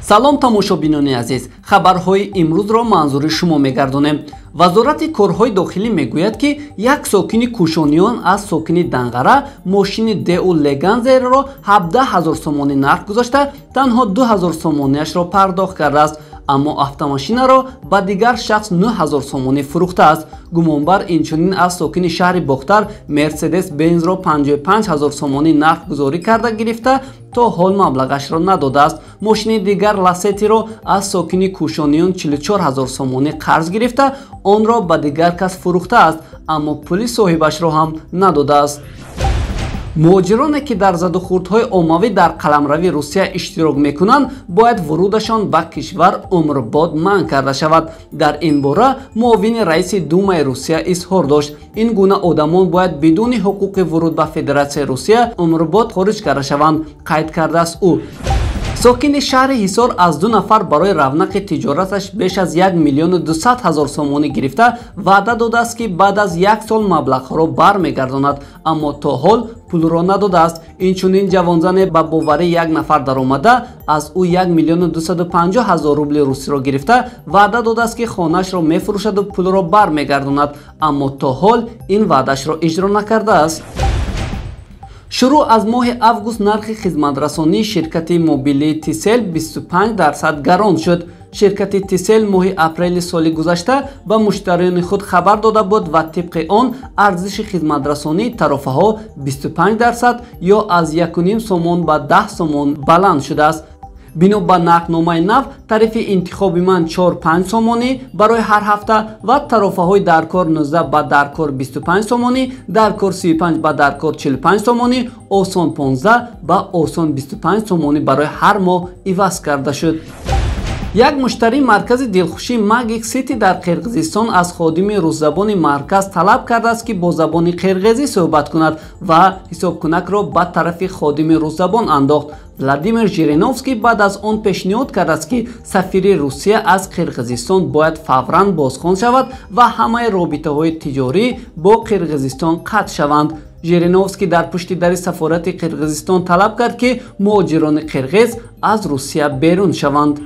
салом тамошобинони азиз, хабарҳои имрӯзро манзури шумо мегардонем. вазорати корҳои дохилӣ мегӯяд ки як сокини кушониён аз сокини Данғара мошини Деу Леганзеро 17 000 сомонӣ нарх гузошта танҳо 2 000 сомониашро пардохт кардааст, аммо автомошинаро ба дигар шахс 9 000 сомонӣ фурӯхтааст. гумонбар инчунин аз сокини шаҳри Бохтар Мерседес Бензро 55 000 сомонӣ нарх гузорӣ карда гирифта то ҳол маблағашро надодааст. мошини дигар Ласетиро аз сокини кушониён 44 000 сомонӣ қарз гирифта онро ба дигар кас фурӯхтааст, аммо пули соҳибашро ҳам надодааст. муҳоҷироне ки дар задухӯрдҳои оммавӣ дар қаламравии Русия иштирок мекунанд, бояд вурудашон ба кишвар умрбод манъ карда шавад. дар ин бора муовини раиси Думаи Русия изҳор дошт. ин гуна одамон бояд бидуни ҳуқуқи вуруд ба Федератсияи Русия умрбод хориҷ карда шаванд, қайд кардааст ӯ. сокини шаҳри Ҳисор аз 2 нафар барои равнақи тиҷораташ беш аз 1 миллиону 200 000 сомонӣ гирифта ваъда додааст ки баъд аз як сол маблағҳоро бармегардонад, аммо то ҳол пулро надодааст. инчунин ҷавонзане ба бовари як нафар даромада аз ӯ 1 миллиону 250 000 рубли русиро гирифта ваъда додааст ки хонаашро мефурӯшаду пулро бармегардонад, аммо то ҳол ин ваъдашро иҷро накардааст. шурӯъ аз моҳи август нархи хизматрасонии ширкати мобилии Тисел 25% гарон шуд. ширкати Тисел моҳи апрели соли гузашта ба муштариёни худ хабар дода буд ва тибқи он арзиши хизматрасонии тарофаҳо 25% ё аз 1.5 сомон ба 10 сомон баланд шудааст. бино ба нақдномаи нав тарифи интихоби ман 4-5 сомонӣ барои ҳар ҳафта ва тарофаҳои даркор 19 ба даркор 25 сомонӣ, даркор 35 ба даркор 45 сомонӣ, осон 15 ба осон 25 сомонӣ барои ҳар моҳ иваз карда шуд. як муштарии маркази дилхушии Magic City дар Қирғизистон аз ходими рӯззабони марказ талаб кардааст ки бо забони қирғизӣ суҳбат кунад ва ҳисобкунакро ба тарафи ходими рӯззабон андохт. Владимир Жириновский баъд аз он пешниҳод кардааст ки сафири Русия аз Қирғизистон бояд фавран бозхон шавад ва ҳамаи робитаҳои тиҷорӣ бо Қирғизистон қатъ шаванд. Жириновский дар пушти дари сафорати Қирғизистон талаб кард ки муҳоҷирони қирғиз аз Русия берун шаванд.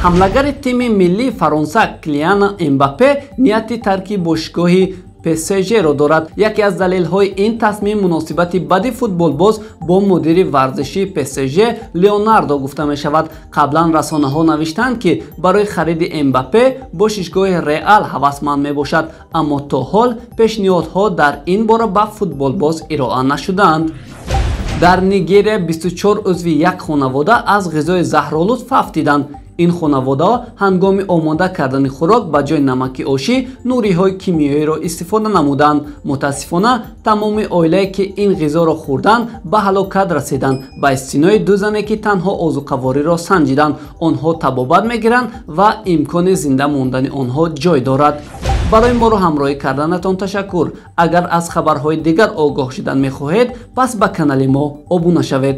ҳамлагари тими миллии Фаронса Килиан Мбаппе нияти тарки бошгоҳи ПСЖ-ро дорад. яке аз далелҳои ин тасмим муносибати бади футболбоз бо мудири варзишии ПСЖ Леонардо гуфта мешавад. қаблан расонаҳо навиштанд ки барои хариди Мбаппе бошишгоҳи Реал ҳавасманд мебошад, аммо то ҳол пешниҳодҳо дар ин бора ба футболбоз ироа нашуданд. дар Нигерия 24 узви як хонавода аз ғизои заҳролуд фавт диданд. ин хонавода ҳангоми омода кардани хӯрок ба ҷои намаки ошӣ нуриҳои кимиёиро истифода намуданд. мутаассифона тамоми оилае ки ин ғизоро хӯрданд ба ҳалокат расиданд. ба истинои ду зане ки танҳо озуқавориро санҷиданд, онҳо табобат мегиранд ва имкони зинда мондани онҳо ҷой дорад. барои моро ҳамроҳӣ карданатон ташаккур. агар аз хабарҳои дигар огоҳ шудан мехоҳед, пас ба канали мо обуна шавед.